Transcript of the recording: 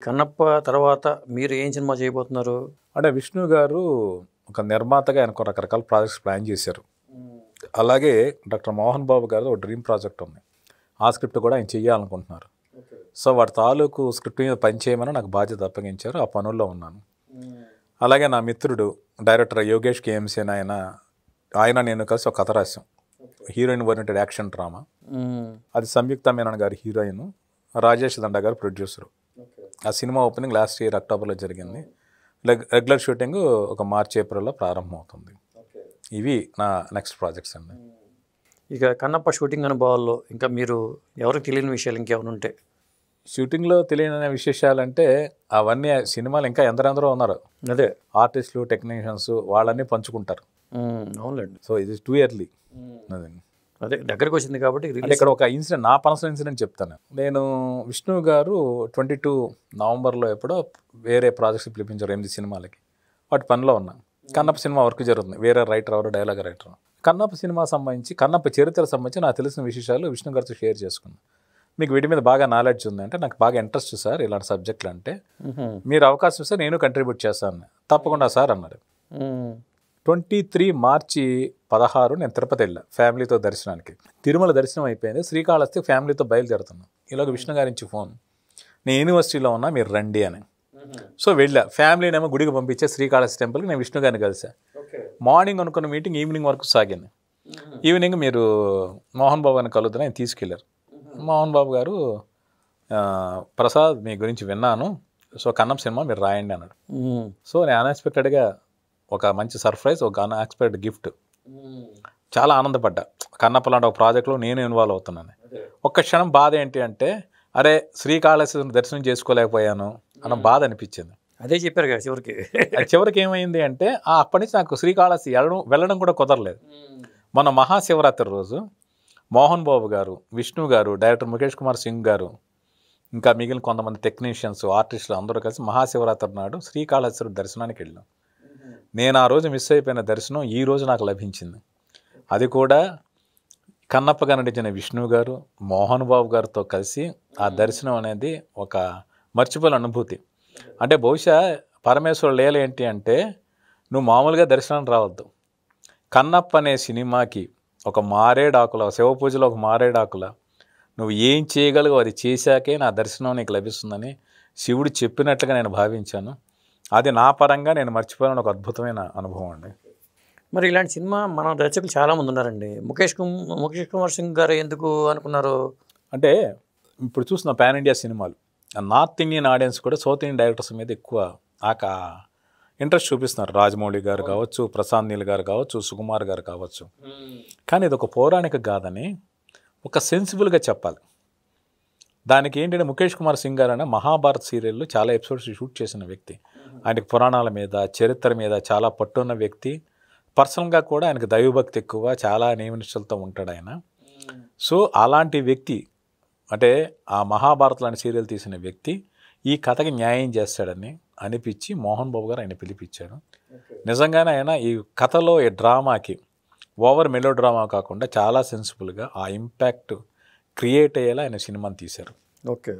కన్నప్ప తర్వాత మీరు ఏం సినిమా చేయబోతున్నారు? అంటే విష్ణు గారు ఒక నిర్మాతగా ఆయనకు రకరకాల ప్రాజెక్ట్స్ ప్లాన్ చేశారు. అలాగే డాక్టర్ మోహన్ బాబు గారు ఒక డ్రీమ్ ప్రాజెక్ట్ ఉంది. ఆ స్క్రిప్ట్ కూడా ఆయన చెయ్యాలనుకుంటున్నారు. సో వాటి తాలూకు స్క్రిప్ట్ మీద పనిచేయమని నాకు బాధ్యత అప్పగించారు. ఆ పనుల్లో ఉన్నాను. అలాగే నా మిత్రుడు డైరెక్టర్ యోగేష్ కేఎంసీన్ ఆయన నేను కలిసి ఒక కథ రాశాం. Heroine oriented action drama. అది సంయుక్త మీనన్ గారి హీరోయిన్, రాజేష్ దండ గారు ప్రొడ్యూసరు. ఆ సినిమా ఓపెనింగ్ లాస్ట్ ఇయర్ అక్టోబర్లో జరిగింది. రెగ్యులర్ షూటింగ్ ఒక మార్చి ఏప్రిల్లో ప్రారంభమవుతుంది. ఇవి నా నెక్స్ట్ ప్రాజెక్ట్స్ అండి. ఇక కన్నప్ప షూటింగ్ అనుభవాల్లో ఇంకా మీరు ఎవరికి తెలియని విషయాలు ఇంకేమైనా ఉంటే? షూటింగ్లో తెలియని విశేషాలంటే అవన్నీ సినిమాలు ఇంకా ఎందరెందరో ఉన్నారు. అదే ఆర్టిస్టులు, టెక్నీషియన్స్ వాళ్ళన్నీ పంచుకుంటారు. అవునులేండి. సో ఇది టూ ఇయర్లీ. అదే దగ్గరకు వచ్చింది కాబట్టి ఇక్కడ ఒక ఇన్సిడెంట్, నా పర్సనల్ ఇన్సిడెంట్ చెప్తాను. నేను విష్ణు గారు 22 నవంబర్లో ఎప్పుడో వేరే ప్రాజెక్ట్స్ పిలిపించారు 8 సినిమాలకి. వాటి పనిలో ఉన్నాను. కన్నప్ప సినిమా వర్క్ జరుగుతుంది. వేరే రైటర్ ఎవరు, డైలాగ్ రైటర్. కన్నప్ప సినిమా సంబంధించి, కన్నప్ప చరిత్రకు సంబంధించి నాకు తెలిసిన విశేషాలు విష్ణు గారితో షేర్ చేసుకున్నాను. మీకు వీటి మీద బాగా నాలెడ్జ్ ఉంది అంటే, నాకు బాగా ఇంట్రెస్ట్ సార్ ఇలాంటి సబ్జెక్టులు అంటే, మీరు అవకాశం ఇస్తే నేను కంట్రిబ్యూట్ చేస్తాను. తప్పకుండా సార్ అన్నారు. 23 మార్చి 16 నేను తిరుపతి వెళ్ళా ఫ్యామిలీతో దర్శనానికి. తిరుమల దర్శనం అయిపోయింది. శ్రీకాళహస్తి ఫ్యామిలీతో బయలుదేరుతున్నాను. ఇలాగ విష్ణు గారి నుంచి ఫోన్, నేను యూనివర్సిటీలో ఉన్నా, మీరు రండి అని. సో వెళ్ళా. ఫ్యామిలీనేమో గుడికి పంపించే శ్రీకాళహస్తి టెంపుల్కి నేను విష్ణు గారిని కలిసా. మార్నింగ్ అనుకున్న మీటింగ్ ఈవినింగ్ వరకు సాగింది. ఈవినింగ్ మీరు మోహన్ బాబు గారిని కలుద్దని ఆయన తీసుకెళ్లారు. మోహన్ బాబు గారు, ప్రసాద్ మీ గురించి విన్నాను, సో కన్నప్ప సినిమా మీరు రాయండి అన్నాడు. సో నేను అన్ఎక్స్పెక్టెడ్గా ఒక మంచి సర్ప్రైజ్, ఒక అన్ఎక్స్పెక్టెడ్ గిఫ్ట్. చాలా ఆనందపడ్డా. కన్నప్ప లాంటి ఒక ప్రాజెక్ట్లో నేను ఇన్వాల్వ్ అవుతున్నాను. ఒక్క క్షణం బాధ ఏంటి అంటే, అరే శ్రీకాళహస్తి దర్శనం చేసుకోలేకపోయాను అన్న బాధ అనిపించింది. అదే చెప్పారు కదా చివరికి. చివరికి ఏమైంది అంటే, అప్పటి నుంచి నాకు శ్రీకాళహస్తి వెళ్ళడం కూడా కుదరలేదు. మన మహాశివరాత్రి రోజు మోహన్ బాబు గారు, విష్ణు గారు, డైరెక్టర్ ముఖేష్ కుమార్ సింగ్ గారు, ఇంకా మిగిలిన కొంతమంది టెక్నీషియన్స్, ఆర్టిస్టులు అందరూ కలిసి మహాశివరాత్రి నాడు శ్రీకాళహస్తి దర్శనానికి వెళ్ళాం. నేను ఆ రోజు మిస్ అయిపోయిన దర్శనం ఈ రోజు నాకు లభించింది. అది కూడా కన్నప్పగా నటించిన విష్ణు గారు, మోహన్ బాబు గారితో కలిసి ఆ దర్శనం అనేది ఒక మర్చిపోలేని అనుభూతి. అంటే బహుశా పరమేశ్వరుడు లీల ఏంటి అంటే, నువ్వు మామూలుగా దర్శనానికి రావద్దు. కన్నప్ప అనే సినిమాకి ఒక మారేడాకుల, శివపూజలో ఒక మారేడాకుల నువ్వు ఏం చేయగలవు అది చేశాకే నా దర్శనం నీకు లభిస్తుందని శివుడు చెప్పినట్లుగా నేను భావించాను. అది నా పరంగా నేను మర్చిపోయిన ఒక అద్భుతమైన అనుభవం అండి. మరి ఇలాంటి సినిమా మన దర్శకులు చాలామంది ఉన్నారండి. ముఖేష్ కుమార్ సింగ్ గారు ఎందుకు అనుకున్నారు అంటే, ఇప్పుడు చూసిన పాన్ ఇండియా సినిమాలు నార్త్ ఇండియన్ ఆడియన్స్ కూడా సౌత్ ఇండియన్ డైరెక్టర్స్ మీద ఎక్కువ ఇంట్రెస్ట్ చూపిస్తున్నారు. రాజమౌళి గారు కావచ్చు, ప్రశాంత్ నీల్ గారు కావచ్చు, సుకుమార్ గారు కావచ్చు. కానీ ఇది ఒక పౌరాణిక గాథని ఒక సెన్సిబుల్గా చెప్పాలి. దానికి ఏంటంటే, ముఖేష్ కుమార్ సింగ్ గారు అనే మహాభారత్ సీరియల్లో చాలా ఎపిసోడ్స్ షూట్ చేసిన వ్యక్తి. ఆయనకు పురాణాల మీద, చరిత్ర మీద చాలా పట్టున్న వ్యక్తి. పర్సనల్గా కూడా ఆయనకు దైవభక్తి ఎక్కువ, చాలా నియమనిష్టలతో ఉంటాడు ఆయన. సో అలాంటి వ్యక్తి అంటే, ఆ మహాభారత్ లాంటి సీరియల్ తీసిన వ్యక్తి ఈ కథకి న్యాయం చేస్తాడని అనిపించి మోహన్ బాబు గారు ఆయన పిలిపించారు. నిజంగానే ఆయన ఈ కథలో, ఈ డ్రామాకి ఓవర్ మెలో డ్రామా కాకుండా చాలా సెన్సిబుల్గా ఆ ఇంపాక్ట్ క్రియేట్ అయ్యేలా ఆయన సినిమాని తీశారు. ఓకే.